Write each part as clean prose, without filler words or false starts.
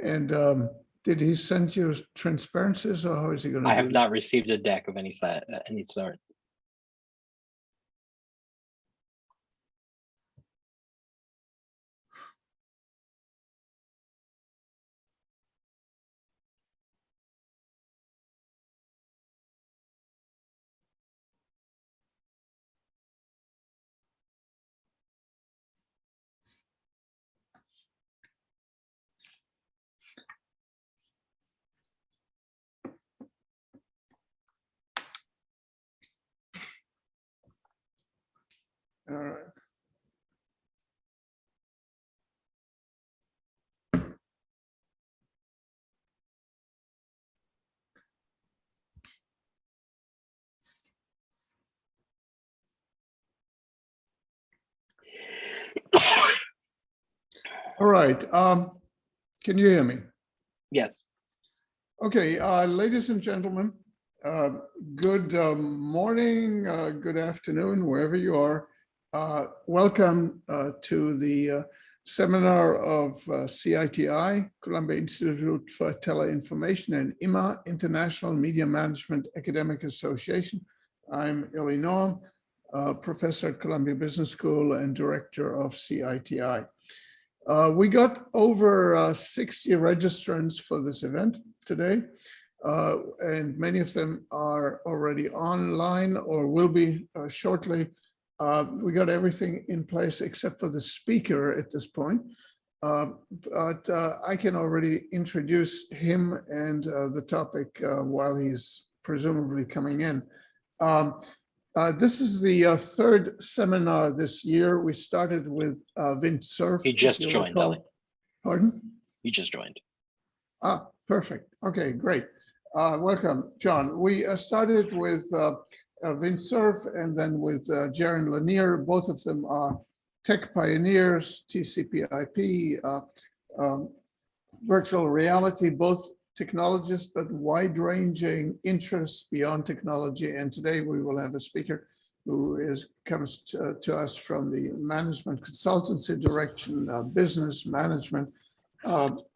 And did he send you transparencies, or how is he going to do I have that? not received a deck of any sort. All right. All right. Can you hear me? Yes. Okay, ladies and gentlemen, good morning, good afternoon, wherever you are. Welcome to the seminar of CITI, Columbia Institute for Teleinformation, and IMMAA, International Media Management Academic Association. I'm Eli Noam, professor at Columbia Business School and director of CITI. We got over 60 registrants for this event today, and many of them are already online or will be shortly. We got everything in place except for the speaker at this point, but I can already introduce him and the topic while he's presumably coming in. This is the third seminar this year. We started with windsurf. He just joined, Ellie. Pardon? He just joined. Ah, perfect. Okay, great. Welcome, John. We started with windsurf and then with Jaron Lanier. Both of them are tech pioneers, TCP/IP, virtual reality, both technologists, but wide-ranging interests beyond technology. And today we will have a speaker who comes to us from the management consultancy direction, business management,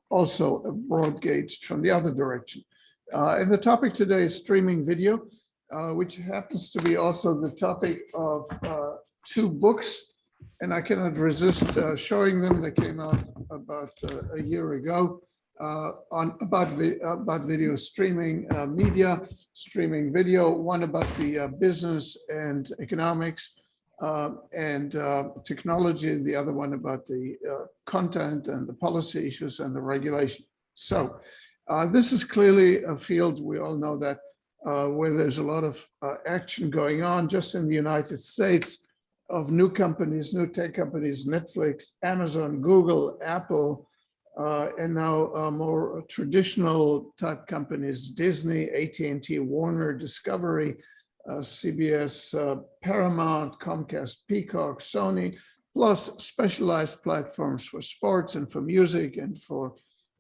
also broad-gauged from the other direction. And the topic today is streaming video, which happens to be also the topic of two books. And I cannot resist showing them. They came out about a year ago. About video streaming, media, streaming video, one about the business and economics and technology, the other one about the content and the policy issues and the regulation. So this is clearly a field, we all know that, where there's a lot of action going on just in the United States of new companies, new tech companies, Netflix, Amazon, Google, Apple, and now more traditional type companies, Disney, AT&T, Warner, Discovery, CBS, Paramount, Comcast, Peacock, Sony, plus specialized platforms for sports and for music and for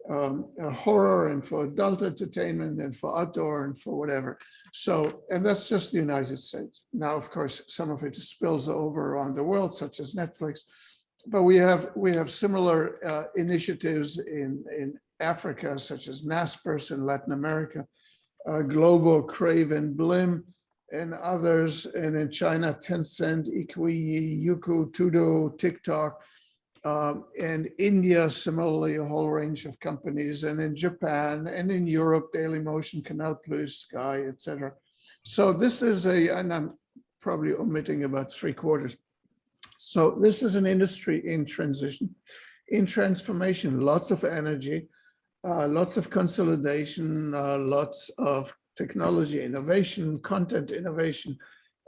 horror and for adult entertainment and for outdoor and for whatever. So, and that's just the United States. Now, of course, some of it spills over around the world, such as Netflix. But we have similar initiatives in Africa, such as Naspers in Latin America, Globo, Crave, and Blim, and others. And in China, Tencent, Iqiyi, Youku, Tudo, TikTok, and India, similarly, a whole range of companies. And in Japan and in Europe, Dailymotion, Canal Plus, Sky, etc. So this is and I'm probably omitting about 3/4. So this is an industry in transition, in transformation, lots of energy, lots of consolidation, lots of technology innovation, content innovation,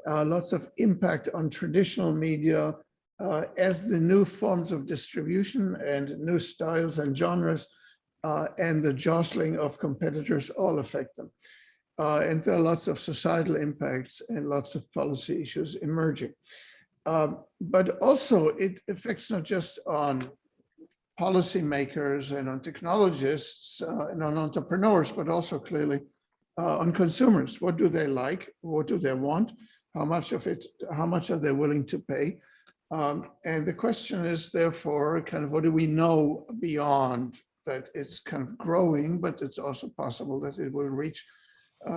lots of impact on traditional media as the new forms of distribution and new styles and genres and the jostling of competitors all affect them. And there are lots of societal impacts and lots of policy issues emerging. But also it affects not just on policymakers and on technologists and on entrepreneurs, but also clearly on consumers. What do they like? What do they want? How much of it, how much are they willing to pay? And the question is therefore kind of what do we know beyond that it's kind of growing, but it's also possible that it will reach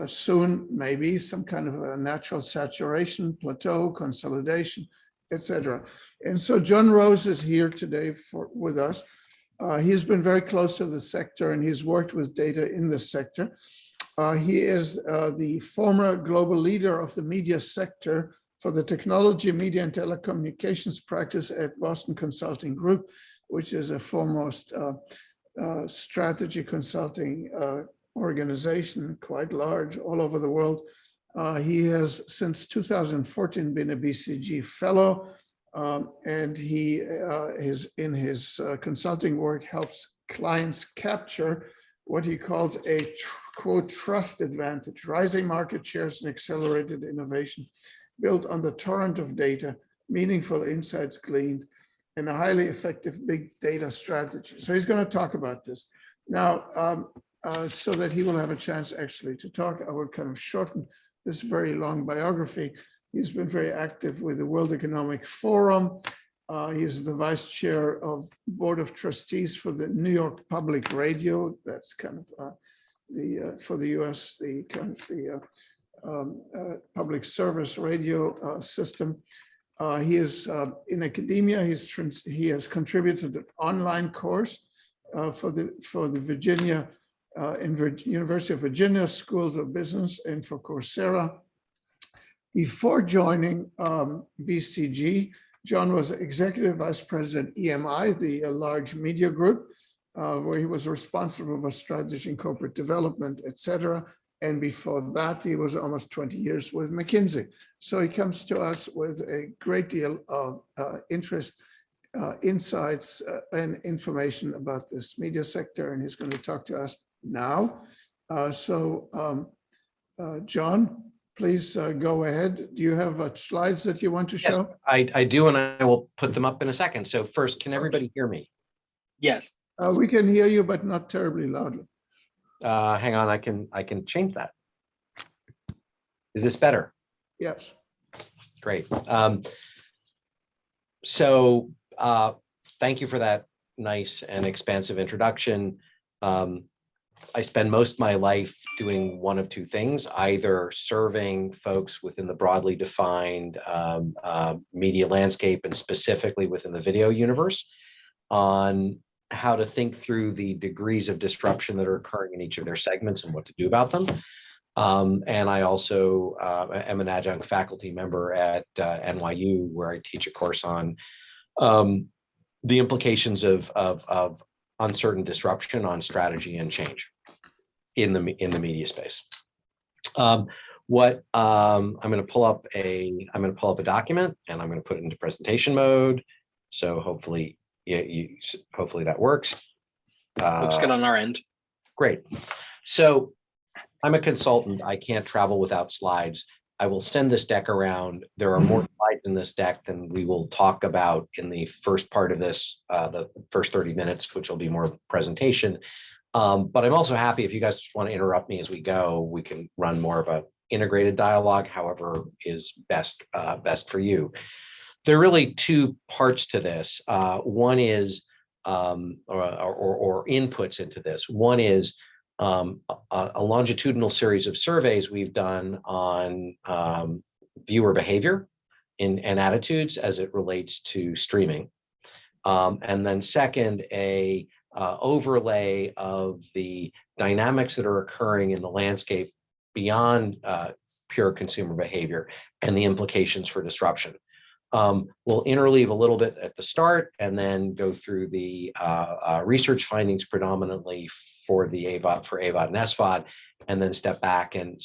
soon, maybe some kind of a natural saturation, plateau, consolidation, etc. And so John Rose is here today with us. He's been very close to the sector and he's worked with data in this sector. He is the former global leader of the media sector for the technology, media, and telecommunications practice at Boston Consulting Group, which is a foremost strategy consulting organization, quite large, all over the world. He has, since 2014, been a BCG fellow, and he is in his consulting work helps clients capture what he calls a quote trust advantage, rising market shares and accelerated innovation built on the torrent of data, meaningful insights gleaned, and a highly effective big data strategy. So he's going to talk about this. Now, so that he will have a chance actually to talk, I will kind of shorten this very long biography. He's been very active with the World Economic Forum. He's the vice chair of Board of Trustees for the New York Public Radio. That's kind of for the US, the kind of the public service radio system. He is in academia. He has contributed an online course for the Virginia University of Virginia Schools of Business and for Coursera. Before joining BCG, John was executive vice president IMMAA, the large media group, where he was responsible for strategy and corporate development, etc. And before that, he was almost 20 years with McKinsey. So he comes to us with a great deal of interest, insights, and information about this media sector, and he's going to talk to us now. John, please go ahead. Do you have slides that you want to show? Yes, I do, and I will put them up in a second. So first, can everybody hear me? Yes. We can hear you, but not terribly loudly. Hang on, I can change that. Is this better? Yes. Great. Thank you for that nice and expansive introduction. I spend most of my life doing one of two things, either serving folks within the broadly defined media landscape and specifically within the video universe on how to think through the degrees of disruption that are occurring in each of their segments and what to do about them. And I also am an adjunct faculty member at NYU, where I teach a course on the implications of uncertain disruption on strategy and change in the media space. I'm going to pull up a document and I'm going to put it into presentation mode. So hopefully, hopefully that works. Looks good on our end. Great. So I'm a consultant. I can't travel without slides. I will send this deck around. There are more slides in this deck than we will talk about in the first part of this, the first 30 minutes, which will be more presentation. But I'm also happy if you guys just want to interrupt me as we go, we can run more of an integrated dialogue, however is best for you. There are really two parts to this. One is, or inputs into this. One is a longitudinal series of surveys we've done on viewer behavior and attitudes as it relates to streaming. And then second, a overlay of the dynamics that are occurring in the landscape beyond pure consumer behavior and the implications for disruption. We'll interleave a little bit at the start and then go through the research findings predominantly for the AVOD, for AVOD and SVOD, and then step back and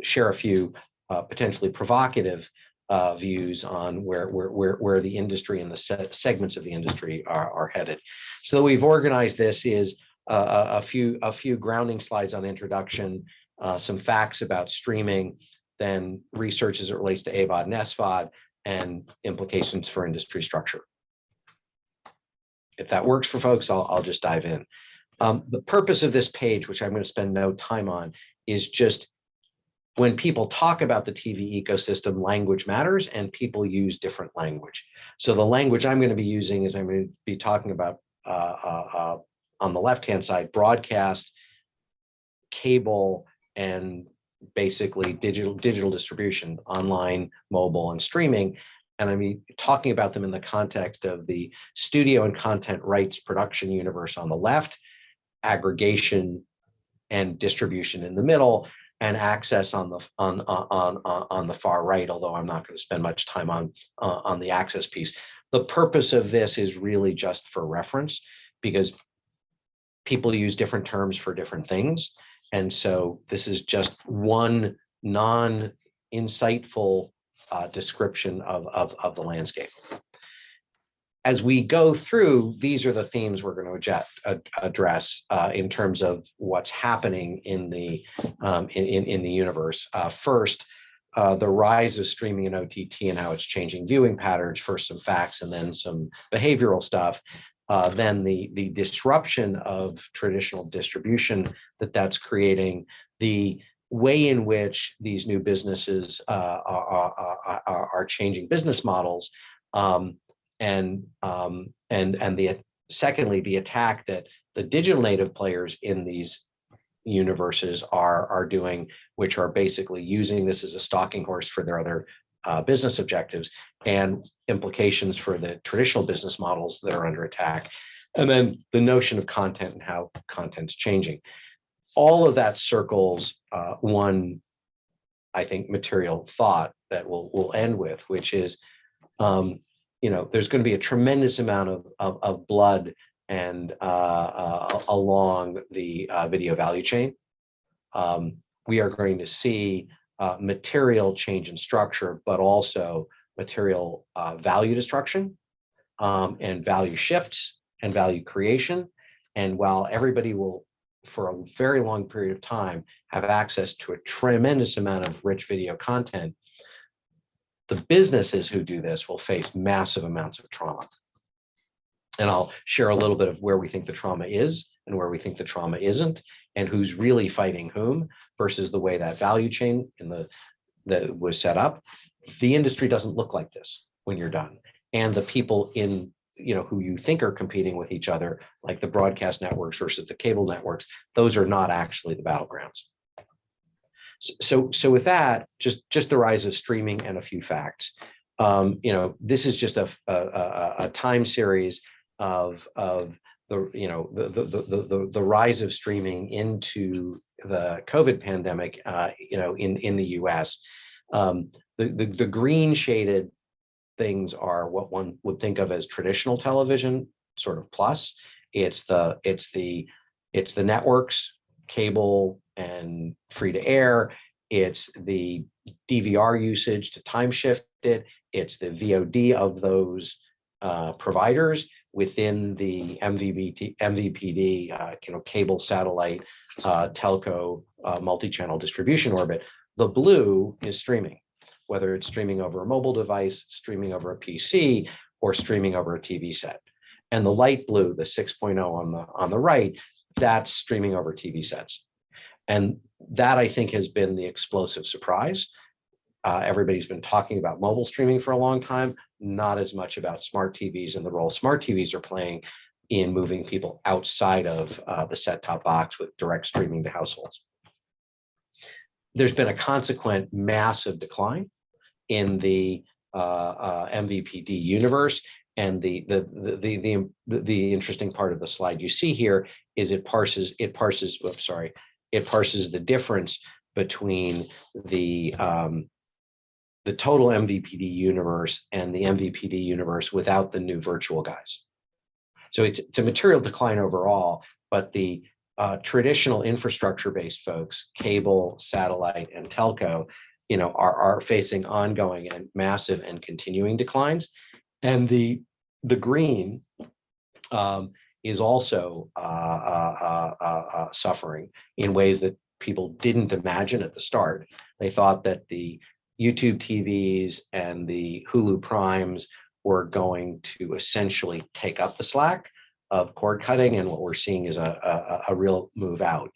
share a few potentially provocative views on where the industry and the segments of the industry are headed. So we've organized this is a few grounding slides on introduction, some facts about streaming, then research as it relates to AVOD and SVOD, and implications for industry structure. If that works for folks, I'll just dive in. The purpose of this page, which I'm going to spend no time on, is just when people talk about the TV ecosystem, language matters and people use different language. So the language I'm going to be using is I'm going to be talking about on the left-hand side, broadcast, cable, and basically digital distribution, online, mobile, and streaming. And I mean, talking about them in the context of the studio and content rights production universe on the left, aggregation and distribution in the middle, and access on the far right. Although I'm not going to spend much time on the access piece. The purpose of this is really just for reference, because people use different terms for different things. And so this is just one non-insightful description of the landscape. As we go through, these are the themes we're going to address in terms of what's happening in the universe. First, the rise of streaming and OTT and how it's changing viewing patterns. First, some facts, and then some behavioral stuff. Then the disruption of traditional distribution that's creating, the way in which these new businesses are changing business models, and secondly, the attack that the digital native players in these universes are doing, which are basically using this as a stalking horse for their other business objectives, and implications for the traditional business models that are under attack. And then the notion of content and how content's changing. All of that circles one, I think, material thought that we'll end with, which is, there's going to be a tremendous amount of blood and along the video value chain. We are going to see material change in structure, but also material value destruction, and value shifts and value creation. And while everybody will, for a very long period of time, have access to a tremendous amount of rich video content, the businesses who do this will face massive amounts of trauma. And I'll share a little bit of where we think the trauma is and where we think the trauma isn't, and who's really fighting whom versus the way that value chain that was set up. The industry doesn't look like this when you're done. And the people in, who you think are competing with each other, like the broadcast networks versus the cable networks, those are not actually the battlegrounds. So with that, just the rise of streaming and a few facts. This is just a time series of the rise of streaming into the COVID pandemic, in the US. The green shaded things are what one would think of as traditional television, sort of plus. It's the networks, cable and free to air. It's the DVR usage to time shift it. It's the VOD of those providers within the MVPD, cable, satellite, telco, multi-channel distribution orbit. The blue is streaming, whether it's streaming over a mobile device, streaming over a PC, or streaming over a TV set. And the light blue, the 6.0 on the right, that's streaming over TV sets. And that, I think, has been the explosive surprise. Everybody's been talking about mobile streaming for a long time, not as much about smart TVs and the role smart TVs are playing in moving people outside of the set-top box with direct streaming to households. There's been a consequent massive decline in the MVPD universe. And the interesting part of the slide you see here is it parses the difference between the total MVPD universe and the MVPD universe without the new virtual guys. So it's a material decline overall, but the traditional infrastructure-based folks, cable, satellite, and telco, are facing ongoing and massive and continuing declines. And the green is also suffering in ways that people didn't imagine at the start. They thought that the YouTube TVs and the Hulu Primes were going to essentially take up the slack of cord cutting, and what we're seeing is a real move out.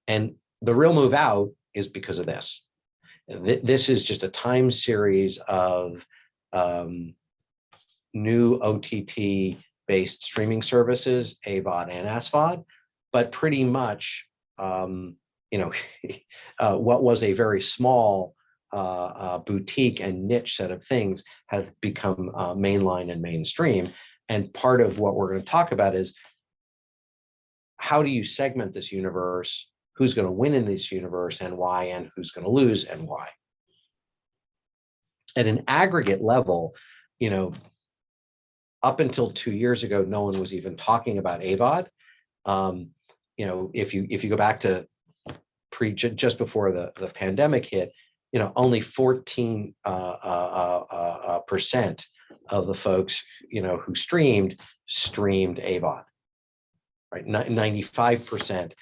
And the real move out is because of this. This is just a time series of new OTT based streaming services, AVOD and SVOD, but pretty much, what was a very small boutique and niche set of things has become mainline and mainstream. And part of what we're going to talk about is how do you segment this universe, who's going to win in this universe and why, and who's going to lose and why. At an aggregate level, up until 2 years ago, no one was even talking about AVOD. If you go back to just before the pandemic hit, only 14% of the folks who streamed AVOD, right? 95%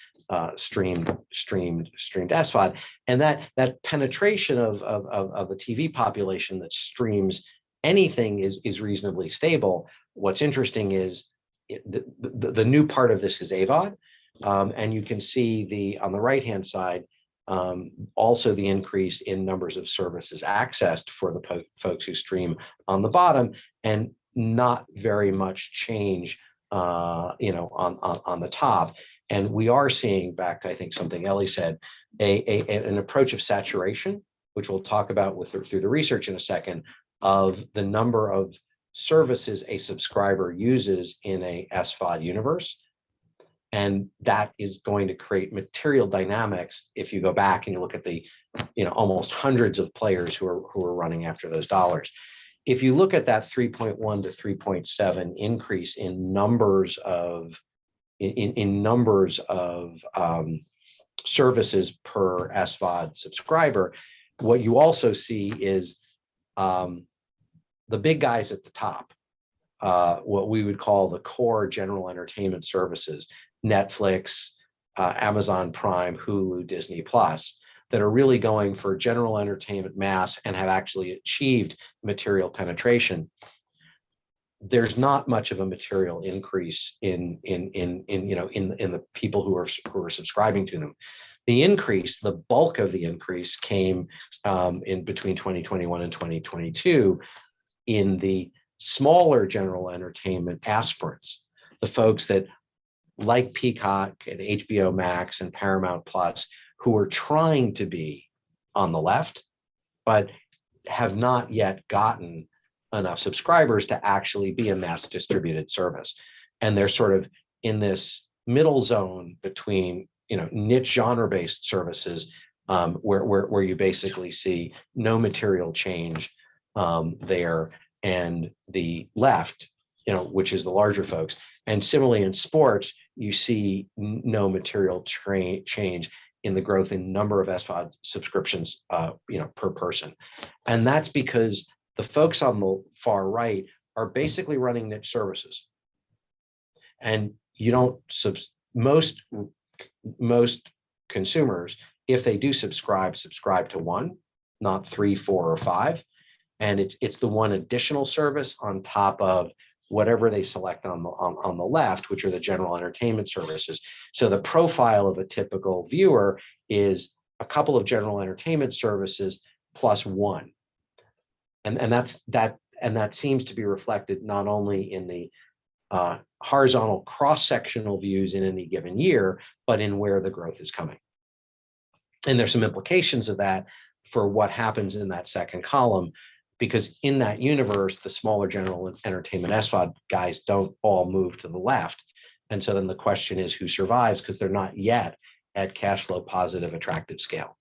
streamed SVOD, and that penetration of the TV population that streams anything is reasonably stable. What's interesting is the new part of this is AVOD, and you can see on the right hand side also the increase in numbers of services accessed for the folks who stream on the bottom, and not very much change on the top. And we are seeing, back to I think something Ellie said, an approach of saturation, which we'll talk about through the research in a second, of the number of services a subscriber uses in a SVOD universe. And that is going to create material dynamics if you go back and you look at the almost hundreds of players who are running after those dollars. If you look at that 3.1 to 3.7 increase in numbers of services per SVOD subscriber, what you also see is the big guys at the top, what we would call the core general entertainment services, Netflix, Amazon Prime, Hulu, Disney Plus, that are really going for general entertainment mass and have actually achieved material penetration. There's not much of a material increase in the people who are subscribing to them. The increase, the bulk of the increase, came in between 2021 and 2022 in the smaller general entertainment aspirants, the folks that like Peacock and HBO Max and Paramount Plus, who are trying to be on the left, but have not yet gotten enough subscribers to actually be a mass distributed service. And they're sort of in this middle zone between niche genre-based services, where you basically see no material change there, and the left, which is the larger folks. And similarly in sports, you see no material change in the growth in number of SVOD subscriptions, per person. And that's because the folks on the far right are basically running niche services. And most consumers, if they do subscribe to one, not 3, 4, or 5. And it's the one additional service on top of whatever they select on the left, which are the general entertainment services. So the profile of a typical viewer is a couple of general entertainment services plus one. And that seems to be reflected not only in the horizontal cross-sectional views in any given year, but in where the growth is coming. And there's some implications of that for what happens in that second column, because in that universe, the smaller general entertainment SVOD guys don't all move to the left. And so then the question is who survives, because they're not yet at cash flow positive attractive scale.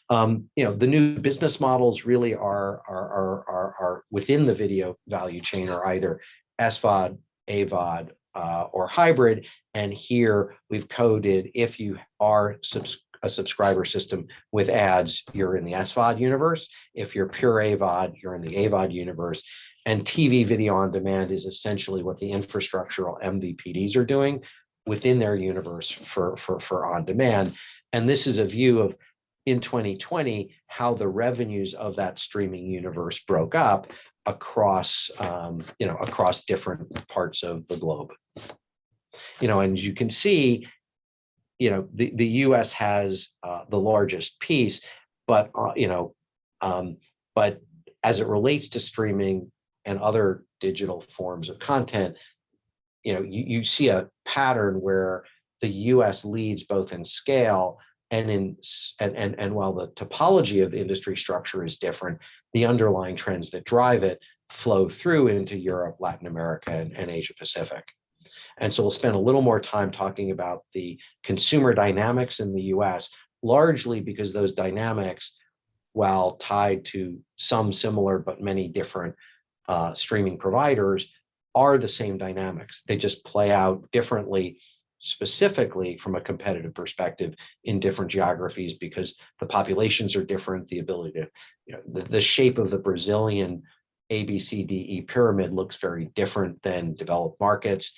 The new business models really are within the video value chain, are either SVOD, AVOD, or hybrid. And here we've coded, if you are a subscriber system with ads, you're in the SVOD universe. If you're pure AVOD, you're in the AVOD universe. And TV video on demand is essentially what the infrastructural MVPDs are doing within their universe for on demand. And this is a view of, in 2020, how the revenues of that streaming universe broke up across across different parts of the globe. And as you can see, the US has the largest piece, but but as it relates to streaming and other digital forms of content, you see a pattern where the US leads both in scale and while the topology of the industry structure is different, the underlying trends that drive it flow through into Europe, Latin America, and Asia Pacific. And so we'll spend a little more time talking about the consumer dynamics in the US, largely because those dynamics, while tied to some similar but many different streaming providers, are the same dynamics. They just play out differently, specifically from a competitive perspective in different geographies, because the populations are different, the ability to, the shape of the Brazilian ABCDE pyramid looks very different than developed markets.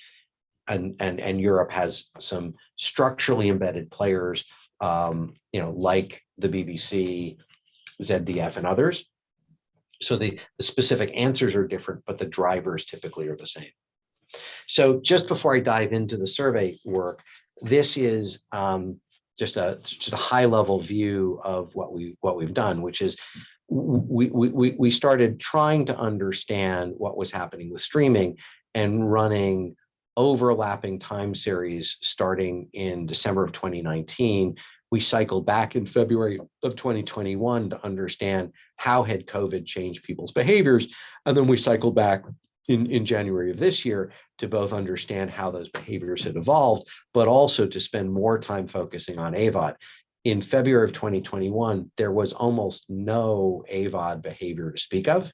And Europe has some structurally embedded players, like the BBC, ZDF, and others. So the specific answers are different, but the drivers typically are the same. So just before I dive into the survey work, this is just a high-level view of what we've done, which is we started trying to understand what was happening with streaming and running overlapping time series starting in December of 2019. We cycled back in February of 2021 to understand how had COVID changed people's behaviors. And then we cycled back in January of this year to both understand how those behaviors had evolved, but also to spend more time focusing on AVOD. In February of 2021, there was almost no AVOD behavior to speak of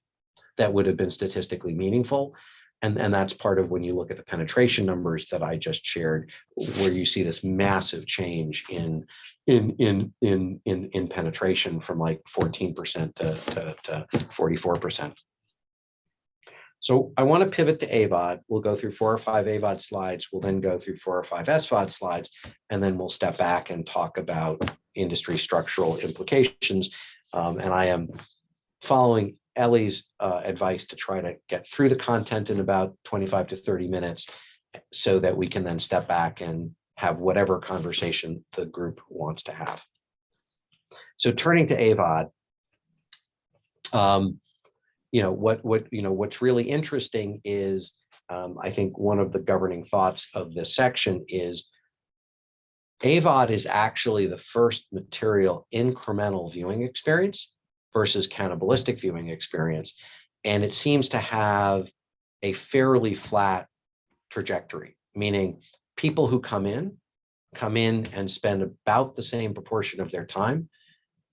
that would have been statistically meaningful. And that's part of when you look at the penetration numbers that I just shared, where you see this massive change in penetration from like 14% to 44%. So I want to pivot to AVOD. We'll go through 4 or 5 AVOD slides. We'll then go through 4 or 5 SVOD slides, and then we'll step back and talk about industry structural implications. And I am following Ellie's advice to try to get through the content in about 25 to 30 minutes so that we can then step back and have whatever conversation the group wants to have. So turning to AVOD, what's really interesting is I think one of the governing thoughts of this section is AVOD is actually the first material incremental viewing experience versus cannibalistic viewing experience. And it seems to have a fairly flat trajectory, meaning people who come in and spend about the same proportion of their time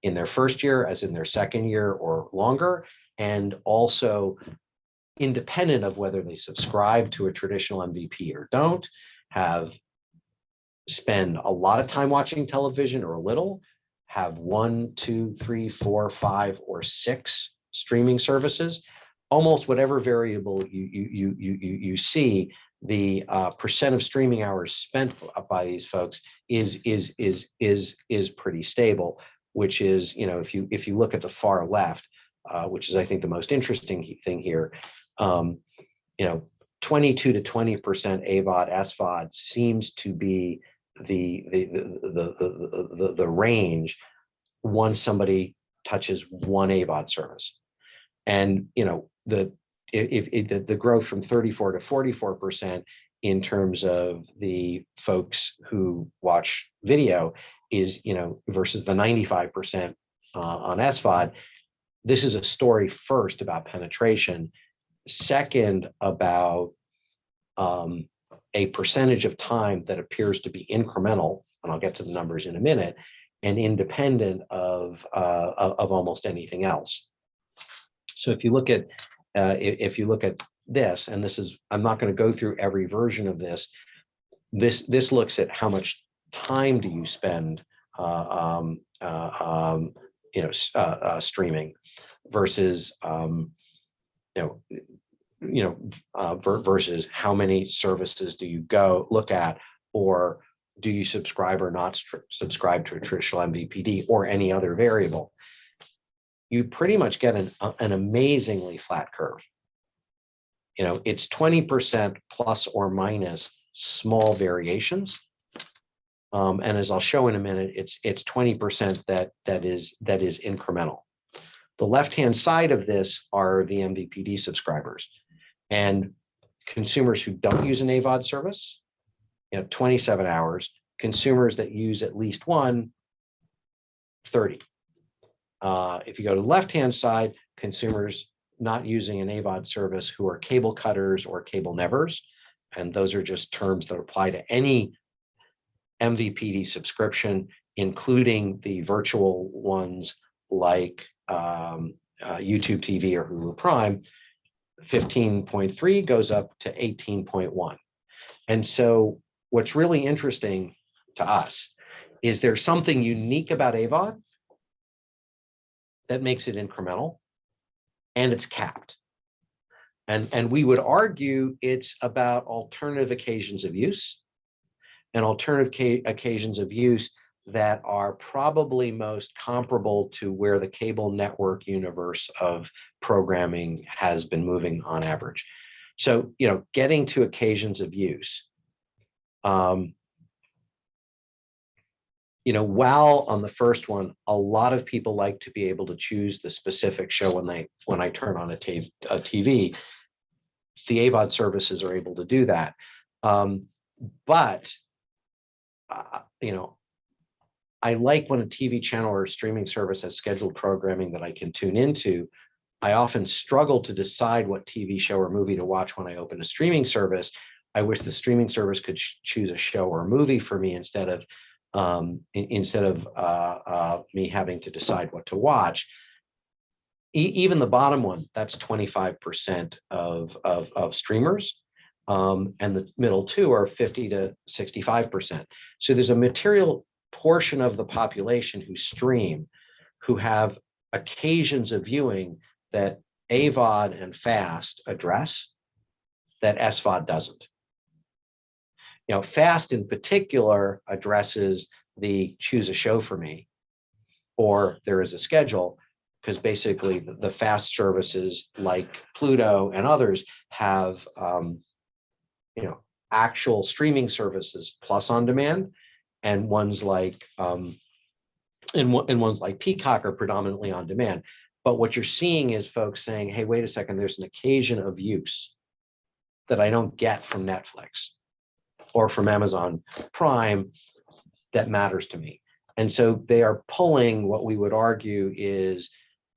in their first year as in their second year or longer, and also independent of whether they subscribe to a traditional MVP or don't, spend a lot of time watching television or a little, have 1, 2, 3, 4, 5, or 6 streaming services. Almost whatever variable you see, the percent of streaming hours spent by these folks is pretty stable. Which is, if you look at the far left, which is I think the most interesting thing here, 22 to 20% AVOD SVOD seems to be the range once somebody touches one AVOD service. And the growth from 34 to 44% in terms of the folks who watch video is versus the 95% on SVOD. This is a story first about penetration, second about a percentage of time that appears to be incremental, and I'll get to the numbers in a minute, and independent of almost anything else. So if you look at this, and this is, I'm not going to go through every version of this. This looks at how much time do you spend streaming versus versus how many services do you look at, or do you subscribe or not subscribe to a traditional MVPD or any other variable. You pretty much get an amazingly flat curve. It's 20% plus or minus small variations. And as I'll show in a minute, it's 20% that is incremental. The left-hand side of this are the MVPD subscribers. And consumers who don't use an AVOD service, 27 hours. Consumers that use at least one, 30. If you go to the left-hand side, consumers not using an AVOD service who are cable cutters or cable nevers, and those are just terms that apply to any MVPD subscription, including the virtual ones like YouTube TV or Hulu Prime. 15.3 goes up to 18.1. And so what's really interesting to us is there's something unique about AVOD that makes it incremental, and it's capped. And we would argue it's about alternative occasions of use, and alternative occasions of use that are probably most comparable to where the cable network universe of programming has been moving on average. So, getting to occasions of use, while on the first one, a lot of people like to be able to choose the specific show when I turn on a TV, the AVOD services are able to do that. But I like when a TV channel or a streaming service has scheduled programming that I can tune into. I often struggle to decide what TV show or movie to watch when I open a streaming service. I wish the streaming service could choose a show or a movie for me instead of me having to decide what to watch. Even the bottom one, that's 25% of streamers. And the middle two are 50 to 65%. So there's a material portion of the population who stream, who have occasions of viewing that AVOD and FAST address that SVOD doesn't. FAST in particular addresses the choose a show for me, or there is a schedule, because basically the FAST services like Pluto and others have actual streaming services plus on demand, and ones like ones like Peacock are predominantly on demand. But what you're seeing is folks saying, hey, wait a second, there's an occasion of use that I don't get from Netflix or from Amazon Prime that matters to me. And so they are pulling what we would argue is,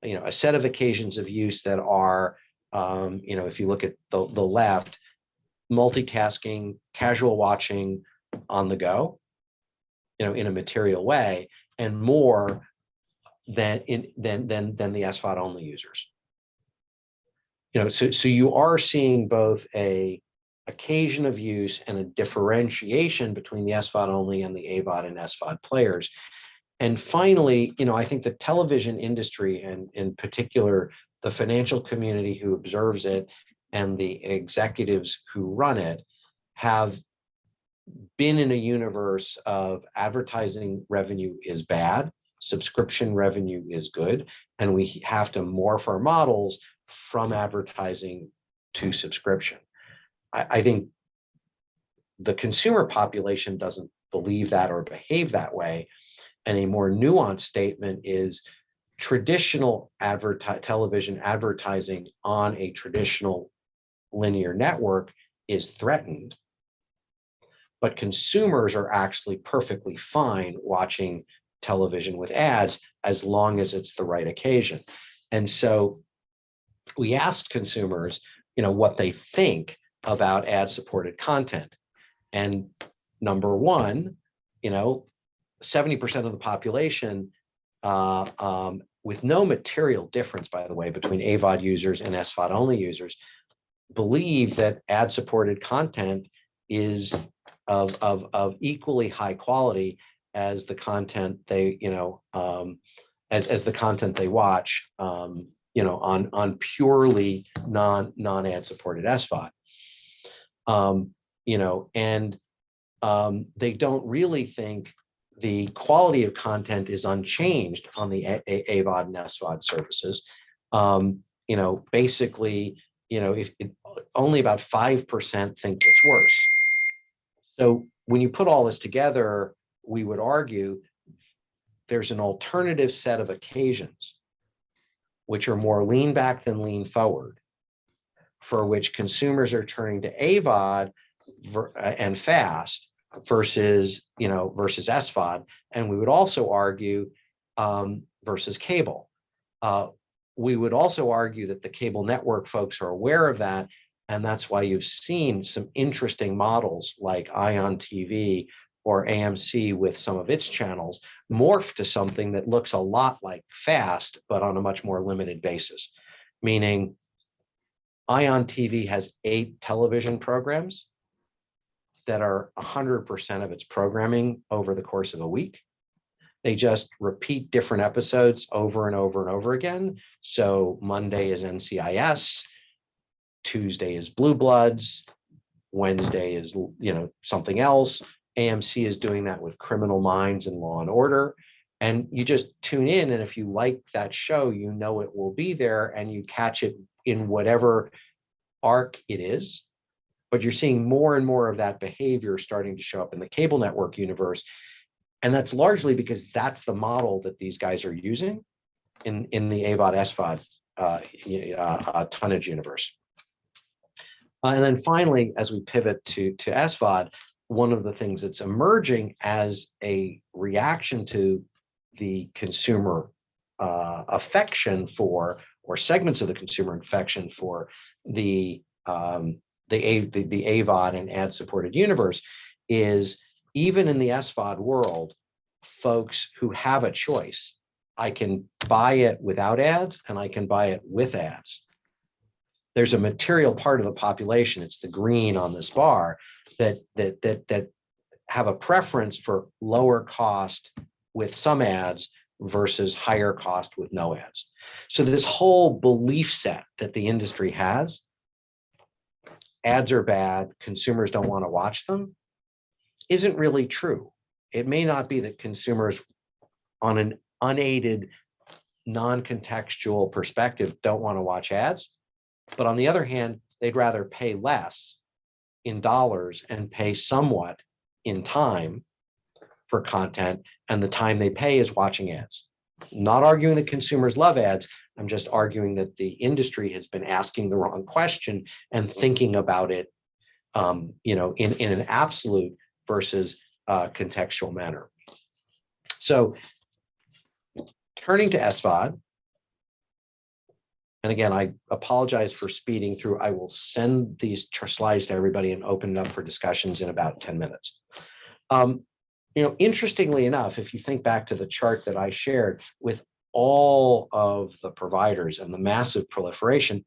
a set of occasions of use that are, if you look at the left, multitasking, casual watching on the go, in a material way, and more than the SVOD only users. So you are seeing both a occasion of use and a differentiation between the SVOD only and the AVOD and SVOD players. And finally, I think the television industry, and in particular, the financial community who observes it and the executives who run it, have been in a universe of advertising revenue is bad, subscription revenue is good, and we have to morph our models from advertising to subscription. I think the consumer population doesn't believe that or behave that way. And a more nuanced statement is traditional television advertising on a traditional linear network is threatened, but consumers are actually perfectly fine watching television with ads as long as it's the right occasion. And so we asked consumers, what they think about ad-supported content. And number one, 70% of the population, with no material difference, by the way, between AVOD users and SVOD only users, believe that ad-supported content is of equally high quality as the content they, as the content they watch, on purely non-ad supported SVOD. They don't really think the quality of content is unchanged on the AVOD and SVOD services. Basically, if only about 5% think it's worse. So when you put all this together, we would argue there's an alternative set of occasions which are more lean back than lean forward, for which consumers are turning to AVOD and FAST versus SVOD, and we would also argue versus cable. We would also argue that the cable network folks are aware of that, and that's why you've seen some interesting models like ION TV or AMC with some of its channels morph to something that looks a lot like FAST, but on a much more limited basis. Meaning, ION TV has 8 television programs that are 100% of its programming over the course of a week. They just repeat different episodes over and over and over again. So Monday is NCIS, Tuesday is Blue Bloods, Wednesday is something else. AMC is doing that with Criminal Minds and Law and Order. And you just tune in, and if you like that show, you know it will be there, and you catch it in whatever arc it is. But you're seeing more and more of that behavior starting to show up in the cable network universe. And that's largely because that's the model that these guys are using in the AVOD, SVOD tonnage universe. And then finally, as we pivot to SVOD, one of the things that's emerging as a reaction to the consumer affection for, or segments of the consumer affection for the AVOD and ad-supported universe, is even in the SVOD world, folks who have a choice, I can buy it without ads and I can buy it with ads. There's a material part of the population, it's the green on this bar, that have a preference for lower cost with some ads versus higher cost with no ads. So this whole belief set that the industry has, ads are bad, consumers don't want to watch them, isn't really true. It may not be that consumers on an unaided, non-contextual perspective don't want to watch ads, but on the other hand, they'd rather pay less in dollars and pay somewhat in time for content, and the time they pay is watching ads. Not arguing that consumers love ads, I'm just arguing that the industry has been asking the wrong question and thinking about it in an absolute versus contextual manner. So turning to SVOD, and again, I apologize for speeding through. I will send these slides to everybody and open it up for discussions in about 10 minutes. Interestingly enough, if you think back to the chart that I shared with all of the providers and the massive proliferation,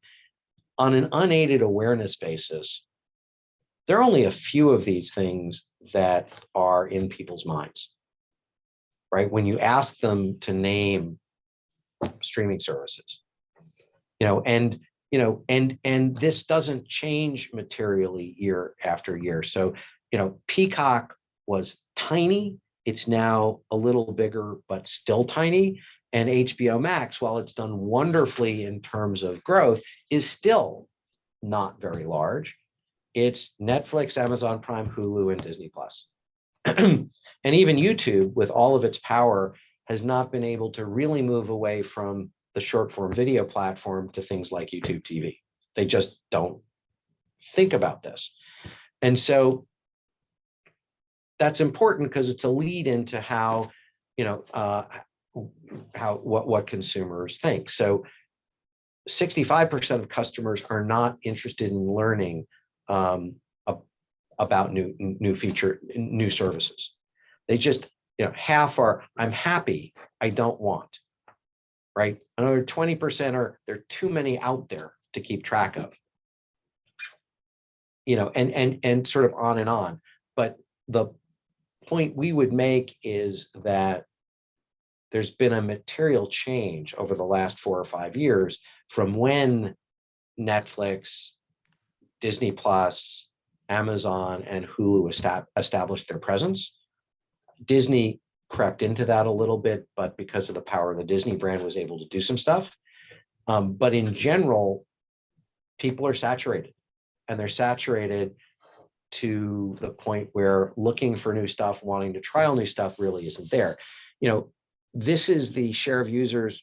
on an unaided awareness basis, there are only a few of these things that are in people's minds, right? When you ask them to name streaming services, and this doesn't change materially year after year. So, Peacock was tiny. It's now a little bigger, but still tiny. And HBO Max, while it's done wonderfully in terms of growth, is still not very large. It's Netflix, Amazon Prime, Hulu, and Disney Plus. And even YouTube, with all of its power, has not been able to really move away from the short form video platform to things like YouTube TV. They just don't think about this. And so that's important because it's a lead into how, what consumers think. So 65% of customers are not interested in learning about new services. They just, half are, I'm happy, I don't want, right? Another 20% are, there are too many out there to keep track of, and sort of on and on. But the point we would make is that there's been a material change over the last 4 or 5 years from when Netflix, Disney Plus, Amazon, and Hulu established their presence. Disney crept into that a little bit, but because of the power of the Disney brand, was able to do some stuff. But in general, people are saturated, and they're saturated to the point where looking for new stuff, wanting to trial new stuff really isn't there. This is the share of users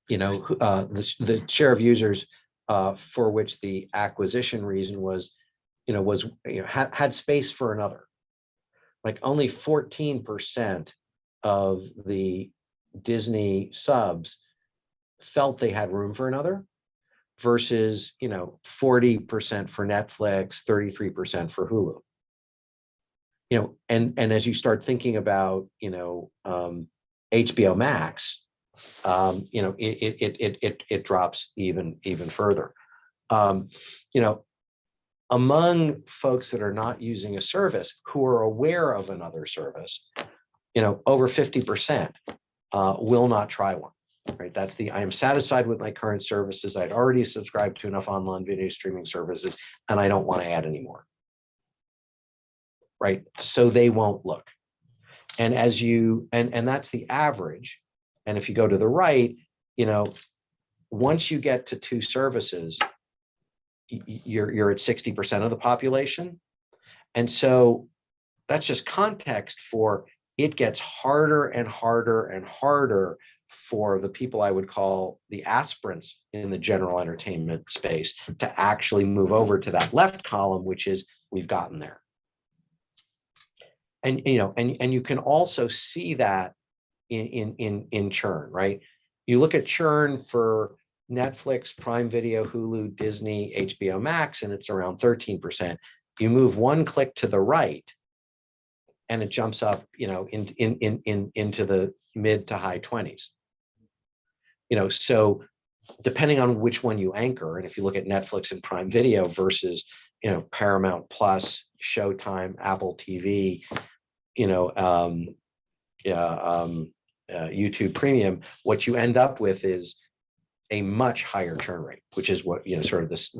the share of users for which the acquisition reason was, had space for another. Like only 14% of the Disney subs felt they had room for another, versus 40% for Netflix, 33% for Hulu. And as you start thinking about HBO Max, it drops even further. Among folks that are not using a service who are aware of another service, over 50% will not try one. Right, that's I am satisfied with my current services. I'd already subscribed to enough online video streaming services, and I don't want to add any more. Right, so they won't look. And as you and that's the average. And if you go to the right, once you get to 2 services, you're at 60% of the population. And so that's just context for it gets harder and harder and harder for the people I would call the aspirants in the general entertainment space to actually move over to that left column, which is we've gotten there. And you can also see that in churn, right? You look at churn for Netflix, Prime Video, Hulu, Disney, HBO Max, and it's around 13%. You move 1 click to the right, and it jumps up, into the mid to high 20s. So depending on which one you anchor, and if you look at Netflix and Prime Video versus, Paramount Plus, Showtime, Apple TV, YouTube Premium, what you end up with is a much higher churn rate, which is what sort of this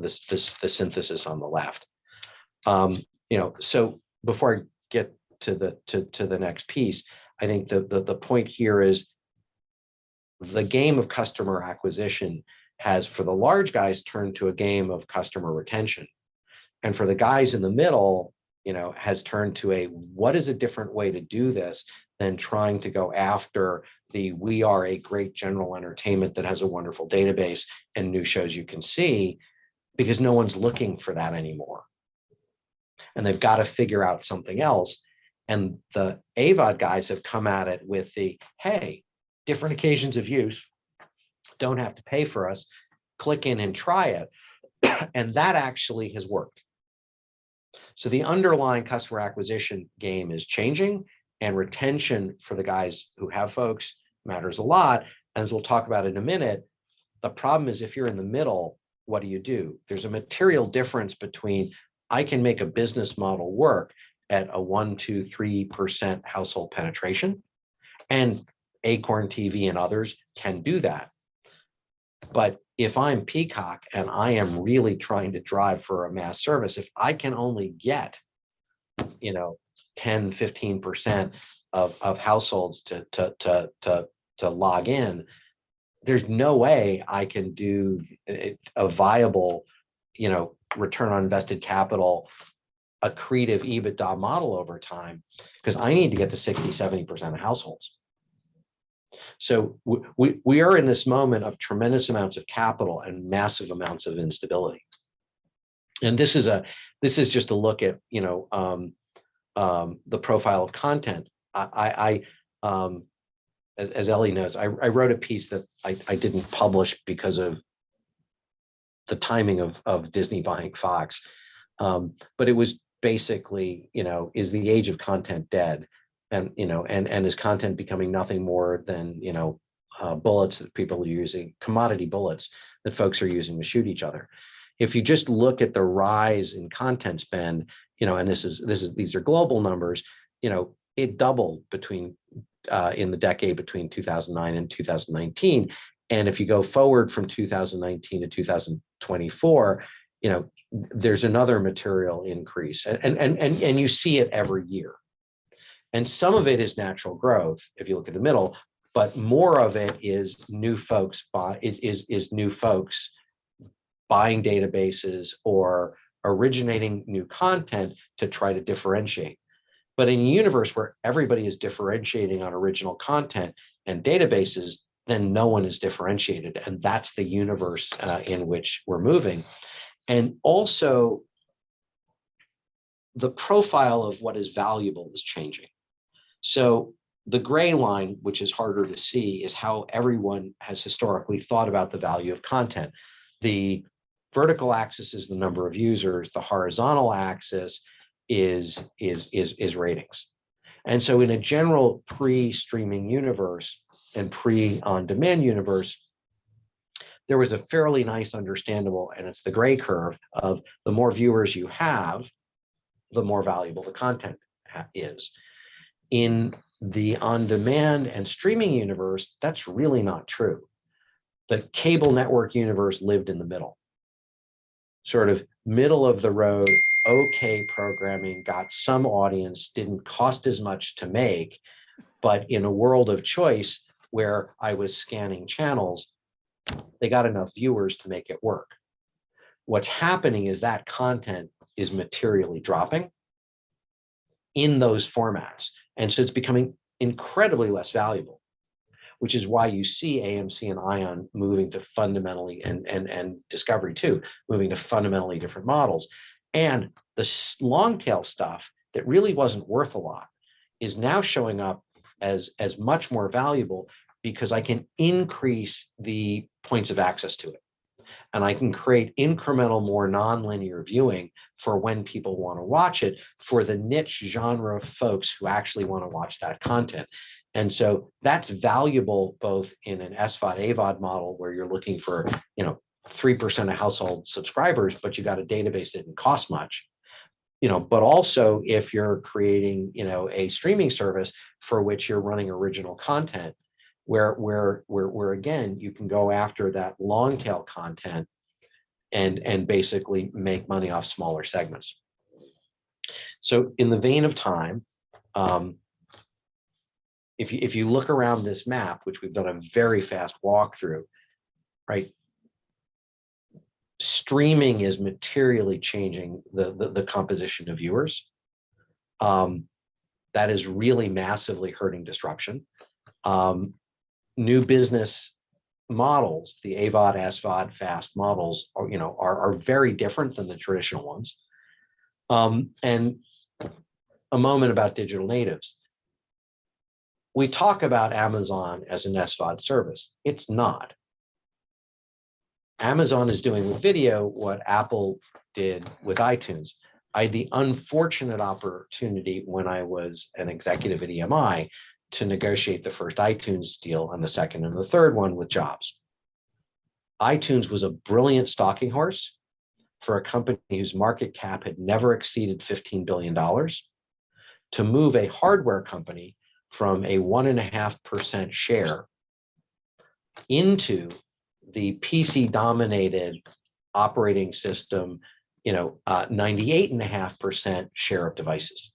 synthesis on the left. So before I get to the next piece, I think the point here is the game of customer acquisition has, for the large guys, turned to a game of customer retention, and for the guys in the middle, has turned to what is a different way to do this than trying to go after we are a great general entertainment that has a wonderful database and new shows you can see, because no one's looking for that anymore. And they've got to figure out something else. And the AVOD guys have come at it with hey, different occasions of use, don't have to pay for us, click in and try it. And that actually has worked. So the underlying customer acquisition game is changing, and retention for the guys who have folks matters a lot. And as we'll talk about in a minute, the problem is if you're in the middle, what do? There's a material difference between I can make a business model work at a 1%, 2%, 3% household penetration, and Acorn TV and others can do that. But if I'm Peacock and I am really trying to drive for a mass service, if I can only get 10, 15% of households to log in, there's no way I can do a viable return on invested capital, accretive EBITDA model over time, because I need to get to 60-70% of households. So we are in this moment of tremendous amounts of capital and massive amounts of instability. And this is just a look at the profile of content. As Ellie knows, I wrote a piece that I didn't publish because of the timing of Disney buying Fox, but it was basically, is the age of content dead? And is content becoming nothing more than bullets that people are using, commodity bullets that folks are using to shoot each other? If you just look at the rise in content spend, and these are global numbers, it doubled between in the decade between 2009 and 2019. And if you go forward from 2019 to 2024, there's another material increase, and you see it every year. And some of it is natural growth, if you look at the middle, but more of it is new folks new folks buying databases or originating new content to try to differentiate. But in a universe where everybody is differentiating on original content and databases, then no one is differentiated. And that's the universe in which we're moving. And also, the profile of what is valuable is changing. So the gray line, which is harder to see, is how everyone has historically thought about the value of content. The vertical axis is the number of users. The horizontal axis is ratings. And so in a general pre-streaming universe and pre-on-demand universe, there was a fairly nice understandable, and it's the gray curve of the more viewers you have, the more valuable the content is. In the on-demand and streaming universe, that's really not true. The cable network universe lived in the middle, sort of middle of the road, okay programming, got some audience, didn't cost as much to make, but in a world of choice where I was scanning channels, they got enough viewers to make it work. What's happening is that content is materially dropping in those formats. And so it's becoming incredibly less valuable, which is why you see AMC and ION moving to fundamentally, and Discovery too, moving to fundamentally different models. And the long tail stuff that really wasn't worth a lot is now showing up as much more valuable because I can increase the points of access to it. And I can create incremental, more nonlinear viewing for when people want to watch it for the niche genre of folks who actually want to watch that content. And so that's valuable both in an SVOD, AVOD model where you're looking for, 3% of household subscribers, but you got a database that didn't cost much. But also if you're creating, a streaming service for which you're running original content, where again, you can go after that long tail content and basically make money off smaller segments. So in the vein of time, if you look around this map, which we've done a very fast walkthrough, right? Streaming is materially changing the composition of viewers. That is really massively hurting disruption. New business models, the AVOD, SVOD, FAST models, are very different than the traditional ones. And a moment about digital natives. We talk about Amazon as an SVOD service. It's not. Amazon is doing with video what Apple did with iTunes. I had the unfortunate opportunity when I was an executive at IMMAA to negotiate the first iTunes deal and the second and the third one with Jobs. iTunes was a brilliant stalking horse for a company whose market cap had never exceeded $15 billion to move a hardware company from a 1.5% share into the PC dominated operating system, 98.5% share of devices.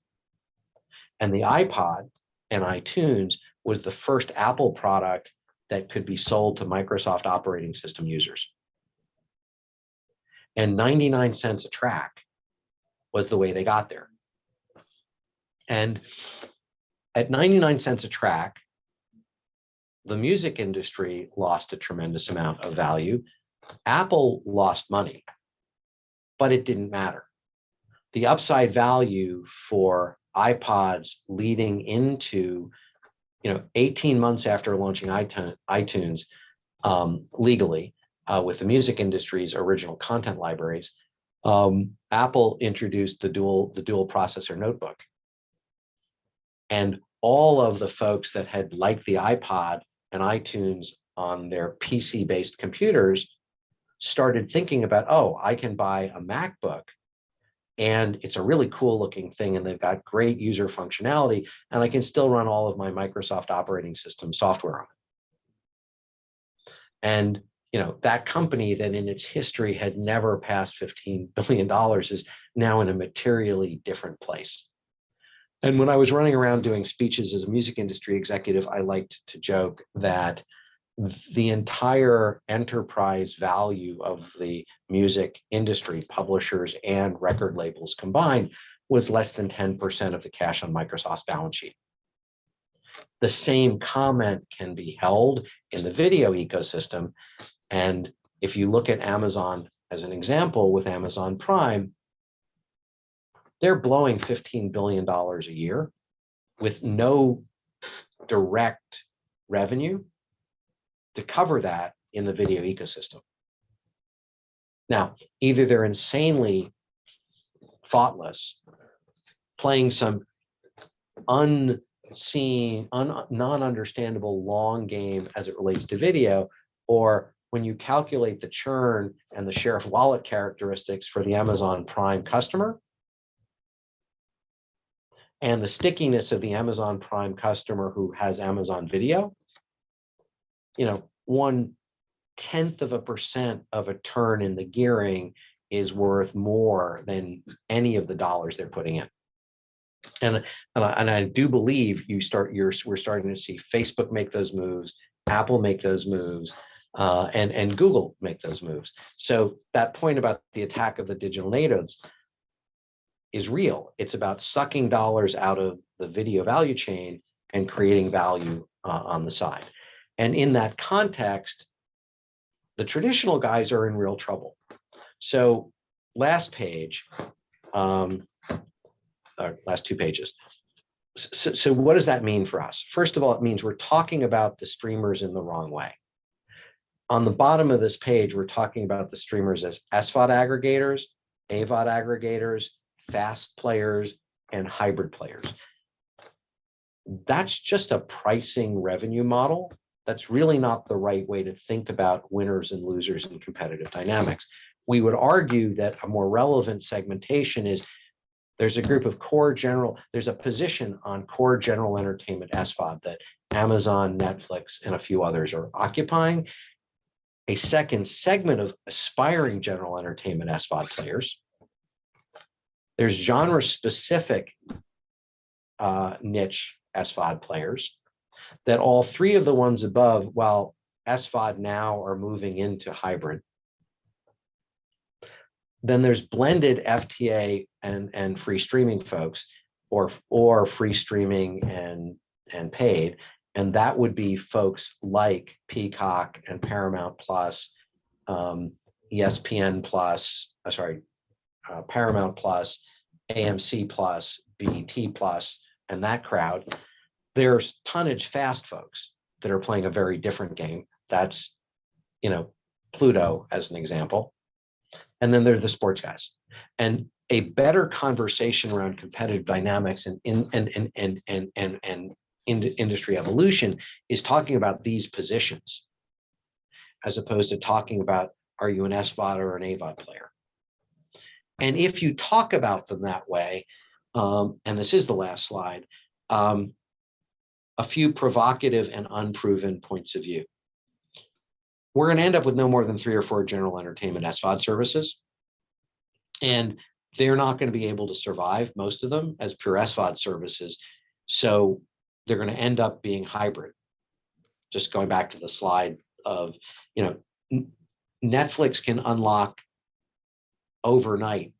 And the iPod and iTunes was the first Apple product that could be sold to Microsoft operating system users. And 99 cents a track was the way they got there. And at 99 cents a track, the music industry lost a tremendous amount of value. Apple lost money, but it didn't matter. The upside value for iPods leading into, 18 months after launching iTunes legally with the music industry's original content libraries, Apple introduced the dual processor notebook. And all of the folks that had liked the iPod and iTunes on their PC-based computers started thinking about, oh, I can buy a MacBook and it's a really cool looking thing and they've got great user functionality and I can still run all of my Microsoft operating system software on it. And that company that in its history had never passed $15 billion is now in a materially different place. And when I was running around doing speeches as a music industry executive, I liked to joke that the entire enterprise value of the music industry, publishers and record labels combined, was less than 10% of the cash on Microsoft's balance sheet. the same comment can be held in the video ecosystem. And if you look at Amazon as an example with Amazon Prime, they're blowing $15 billion a year with no direct revenue to cover that in the video ecosystem. Now, either they're insanely thoughtless, playing some unseen, non-understandable long game as it relates to video, or when you calculate the churn and the share of wallet characteristics for the Amazon Prime customer and the stickiness of the Amazon Prime customer who has Amazon Video, 0.1% of a turn in the gearing is worth more than any of the dollars they're putting in. And I do believe we're starting to see Facebook make those moves, Apple make those moves, and Google make those moves. So that point about the attack of the digital natives is real. It's about sucking dollars out of the video value chain and creating value on the side. And in that context, the traditional guys are in real trouble. So last page, last 2 pages. So what does that mean for us? First of all, it means we're talking about the streamers in the wrong way. On the bottom of this page, we're talking about the streamers as SVOD aggregators, AVOD aggregators, fast players, and hybrid players. That's just a pricing revenue model. That's really not the right way to think about winners and losers in competitive dynamics. We would argue that a more relevant segmentation is there's a group of there's a position on core general entertainment SVOD that Amazon, Netflix, and a few others are occupying. A second segment of aspiring general entertainment SVOD players. There's genre-specific niche SVOD players that all 3 of the ones above, while SVOD now are moving into hybrid. Then there's blended FTA and free streaming folks, or free streaming and paid, and that would be folks like Peacock and Paramount Plus, ESPN Plus, Paramount Plus, AMC Plus, BET Plus, and that crowd. There's tonnage fast folks that are playing a very different game. That's, Pluto as an example. And then there's the sports guys. And a better conversation around competitive dynamics and industry evolution is talking about these positions, as opposed to talking about, are you an SVOD or an AVOD player? And if you talk about them that way, and this is the last slide, a few provocative and unproven points of view. We're going to end up with no more than 3 or 4 general entertainment SVOD services. And they're not going to be able to survive, most of them, as pure SVOD services. So they're going to end up being hybrid. Just going back to the slide of, Netflix can unlock overnight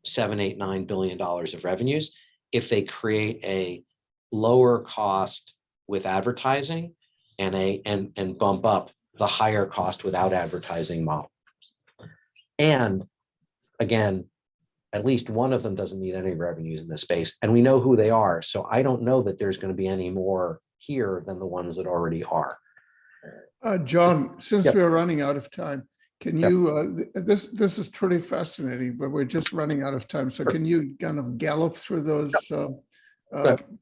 $7, $8, $9 billion of revenues if they create a lower cost with advertising and bump up the higher cost without advertising model. And again, at least one of them doesn't need any revenues in this space, and we know who they are. So I don't know that there's going to be any more here than the ones that already are. John, since Yep. we're running out of time, can you, this is truly fascinating, but we're just running out of time. So can you kind of gallop through those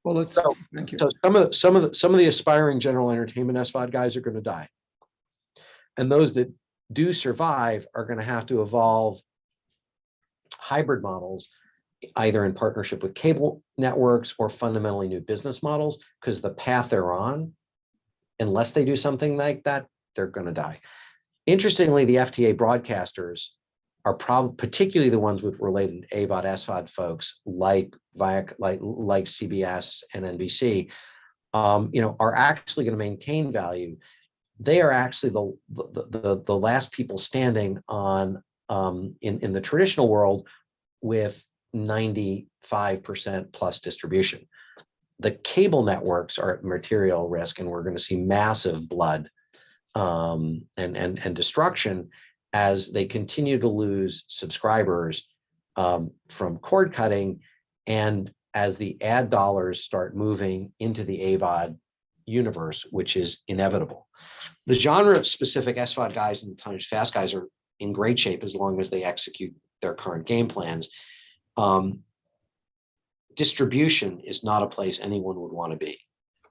bullets? Thank you. So some of the aspiring general entertainment SVOD guys are going to die. And those that do survive are going to have to evolve hybrid models, either in partnership with cable networks or fundamentally new business models, because the path they're on, unless they do something like that, they're going to die. Interestingly, the FTA broadcasters are particularly the ones with related AVOD, SVOD folks like CBS and NBC, are actually going to maintain value. They are actually the last people standing on in the traditional world with 95% plus distribution. the cable networks are at material risk, and we're going to see massive blood and destruction as they continue to lose subscribers from cord cutting, and as the ad dollars start moving into the AVOD universe, which is inevitable. The genre-specific SVOD guys and the tonnage fast guys are in great shape as long as they execute their current game plans. Distribution is not a place anyone would want to be,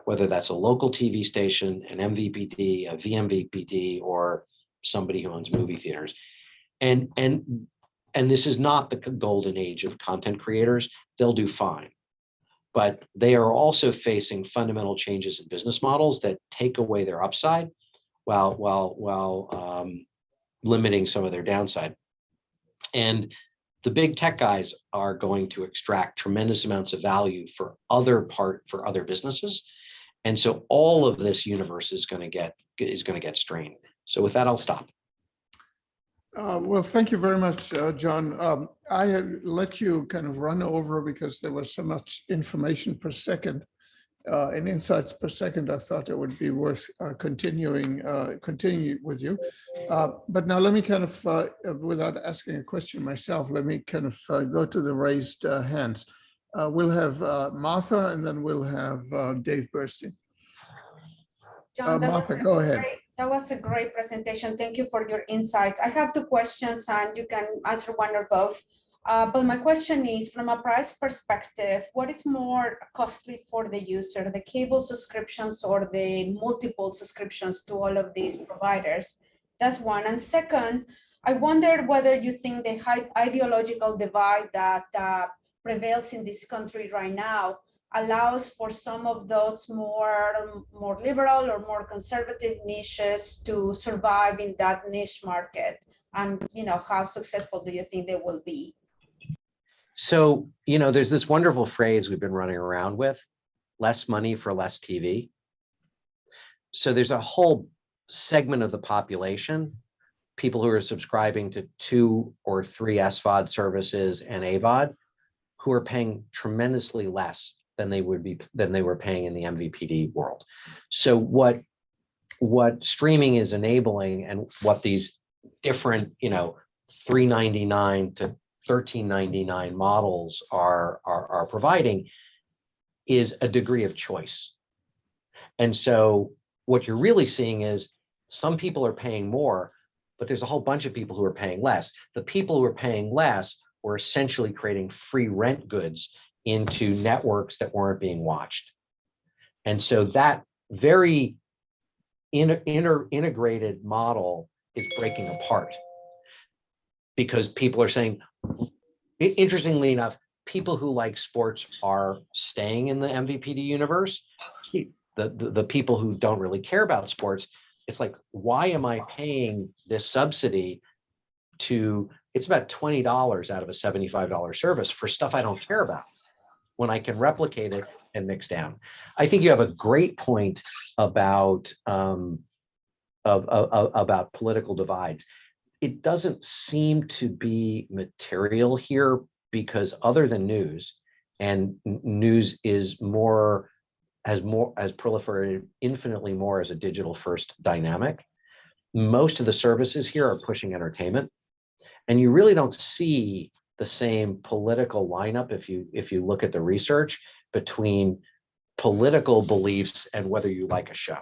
whether that's a local TV station, an MVPD, a VMVPD, or somebody who owns movie theaters. And this is not the golden age of content creators. They'll do fine. But they are also facing fundamental changes in business models that take away their upside while limiting some of their downside. And the big tech guys are going to extract tremendous amounts of value for other businesses. And so all of this universe is going to get strained. So with that, I'll stop. Well, thank you very much, John. I had let you kind of run over because there was so much information per second and insights per second. I thought it would be worth continuing with you. But now let me kind of, without asking a question myself, let me kind of go to the raised hands. We'll have Martha, and then we'll have Dave Burstein. John, Martha, go ahead. That was a great presentation. Thank you for your insights. I have 2 questions, and you can answer one or both. But my question is, from a price perspective, what is more costly for the user, the cable subscriptions or the multiple subscriptions to all of these providers? That's one. And second, I wondered whether you think the high ideological divide that prevails in this country right now allows for some of those more liberal or more conservative niches to survive in that niche market, and how successful do you think they will be? So there's this wonderful phrase we've been running around with: less money for less TV. So there's a whole segment of the population, people who are subscribing to 2 or 3 SVOD services and AVOD, who are paying tremendously less than they were paying in the MVPD world. So what streaming is enabling, and what these different $3.99 to $13.99 models are providing, is a degree of choice. And so what you're really seeing is some people are paying more, but there's a whole bunch of people who are paying less. The people who are paying less were essentially creating free rent goods into networks that weren't being watched. And so that very integrated model is breaking apart, because people are saying, interestingly enough, people who like sports are staying in the MVPD universe. The people who don't really care about sports, it's like, why am I paying this subsidy to, it's about $20 out of a $75 service for stuff I don't care about, when I can replicate it and mix down? I think you have a great point about political divides. It doesn't seem to be material here, because other than news, and news has proliferated infinitely more as a digital first dynamic. Most of the services here are pushing entertainment, and you really don't see the same political lineup, if you look at the research, between political beliefs and whether you like a show.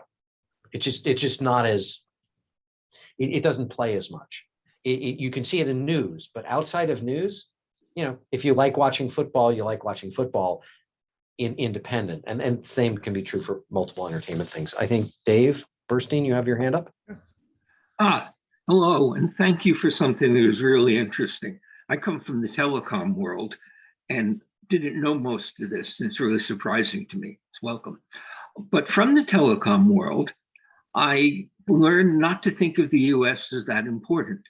It's just not as, it doesn't play as much. You can see it in news, but outside of news, if you like watching football, you like watching football in independent, and same can be true for multiple entertainment things. I think Dave Burstein, you have your hand up. Hello, and thank you for something that was really interesting. I come from the telecom world and didn't know most of this, and it's really surprising to me. It's welcome. But from the telecom world, I learned not to think of the US as that important.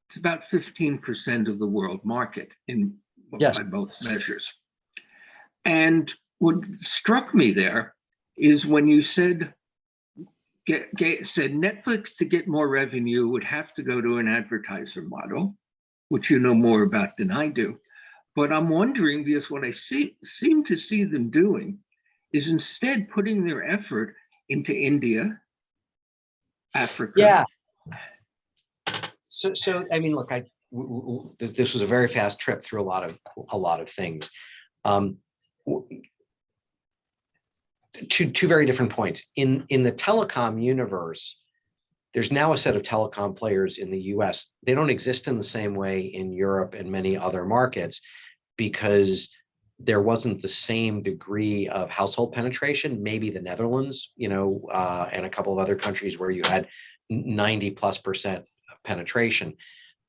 It's about 15% of the world market by both measures. And what struck me there is when you said Netflix, to get more revenue, would have to go to an advertiser model, which you know more about than I do. But I'm wondering, because what I seem to see them doing is instead putting their effort into India, Africa. Yeah. So I mean, look, this was a very fast trip through a lot of things. Two very different points. In the telecom universe, there's now a set of telecom players in the US. They don't exist in the same way in Europe and many other markets because there wasn't the same degree of household penetration, maybe the Netherlands, and a couple of other countries where you had 90+% penetration.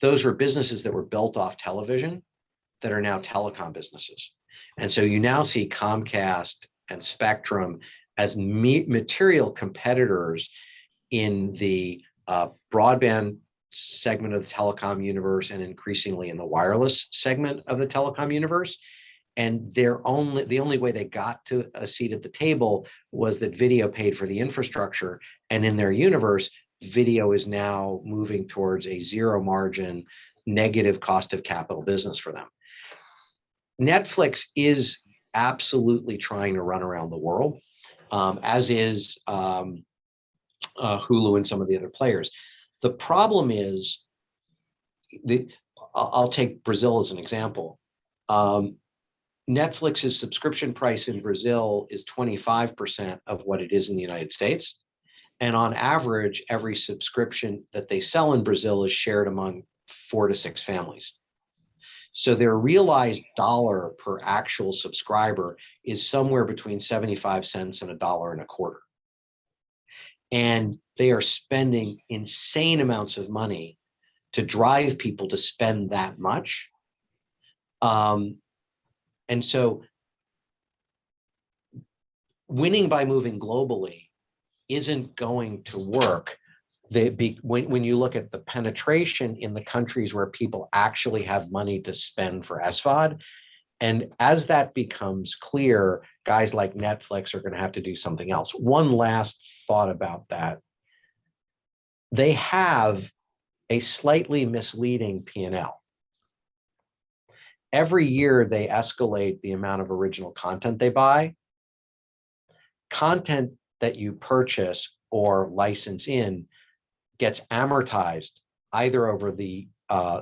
Those were businesses that were built off television that are now telecom businesses. And so you now see Comcast and Spectrum as material competitors in the broadband segment of the telecom universe and increasingly in the wireless segment of the telecom universe. And the only way they got to a seat at the table was that video paid for the infrastructure. And in their universe, video is now moving towards a zero margin, negative cost of capital business for them. Netflix is absolutely trying to run around the world, as is Hulu and some of the other players. The problem is, I'll take Brazil as an example. Netflix's subscription price in Brazil is 25% of what it is in the United States. And on average, every subscription that they sell in Brazil is shared among 4 to 6 families. So their realized dollar per actual subscriber is somewhere between 75 cents and $1.25. And they are spending insane amounts of money to drive people to spend that much. And so winning by moving globally isn't going to work. When you look at the penetration in the countries where people actually have money to spend for SVOD, and as that becomes clear, guys like Netflix are going to have to do something else. One last thought about that. They have a slightly misleading P&L. Every year they escalate the amount of original content they buy. Content that you purchase or license in gets amortized either over the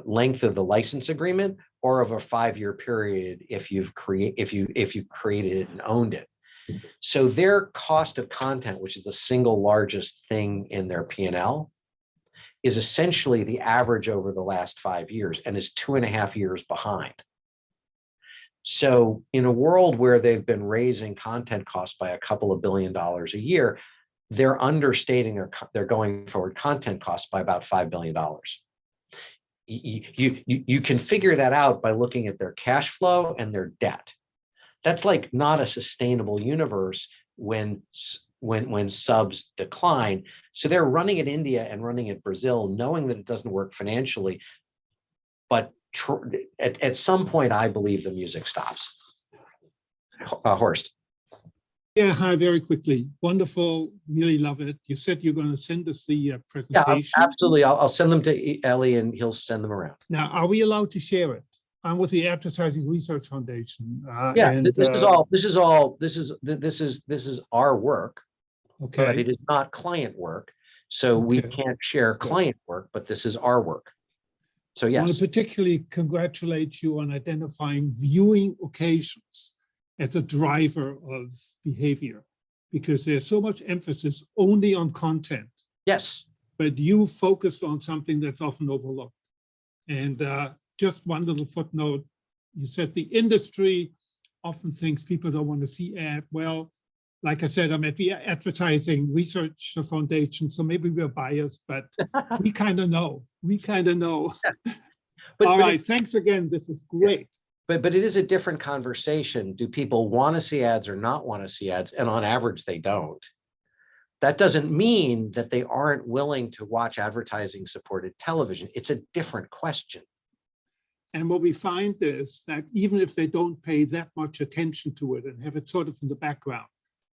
length of the license agreement or over a 5-year period if you created it and owned it. So their cost of content, which is the single largest thing in their P&L, is essentially the average over the last 5 years and is 2.5 years behind. So in a world where they've been raising content costs by a couple of $1 billion a year, they're understating their going forward content costs by about $5 billion. You can figure that out by looking at their cash flow and their debt. That's like not a sustainable universe when subs decline. So they're running at India and running at Brazil, knowing that it doesn't work financially, but at some point, I believe the music stops. Horst. Yeah, hi, very quickly. Wonderful, really love it. You said you're going to send us the presentation. Yeah, absolutely. I'll send them to Ellie and he'll send them around. Now, are we allowed to share it? I'm with the Advertising Research Foundation. This is our work, okay. But it is not client work. So we can't share client work, but this is our work. So yes. I want to particularly congratulate you on identifying viewing occasions as a driver of behavior, because there's so much emphasis only on content. Yes. But you focused on something that's often overlooked. And just one little footnote, you said the industry often thinks people don't want to see ad. Well, like I said, I'm at the Advertising Research Foundation, so maybe we're biased, but we kind of know. We kind of know. Yeah. All right, thanks again. This is great. But it is a different conversation. Do people want to see ads or not want to see ads? And on average, they don't. That doesn't mean that they aren't willing to watch advertising supported television. It's a different question. And what we find is that even if they don't pay that much attention to it and have it sort of in the background,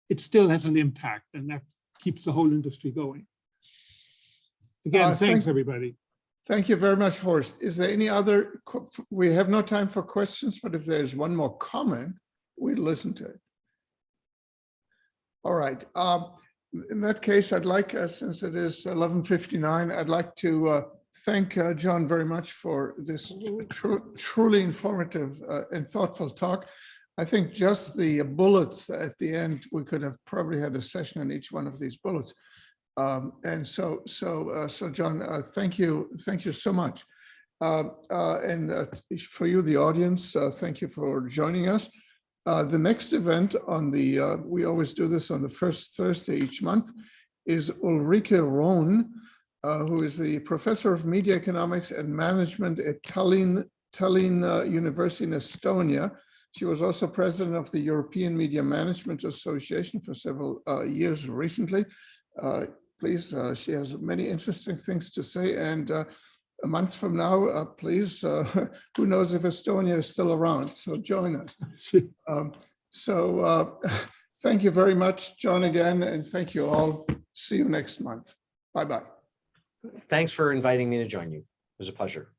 it still has an impact, and that keeps the whole industry going. Again, thanks, everybody. Thank you very much, Horst. Is there any other, we have no time for questions, but if there's one more comment, we'll listen to it. All right. In that case, I'd like, since it is 11:59, I'd like to thank John very much for this truly informative and thoughtful talk. I think just the bullets at the end, we could have probably had a session on each one of these bullets. And so John, thank you so much. And for you, the audience, thank you for joining us. The next event on the, we always do this on the first Thursday each month, is Ulrike Rohn, who is the professor of media economics and management at Tallinn University in Estonia. She was also president of the European Media Management Association for several years recently. Please, she has many interesting things to say. And a month from now, please, who knows if Estonia is still around, so join us. Thank you very much, John, again, and thank you all. See you next month. Bye-bye. Thanks for inviting me to join you. It was a pleasure.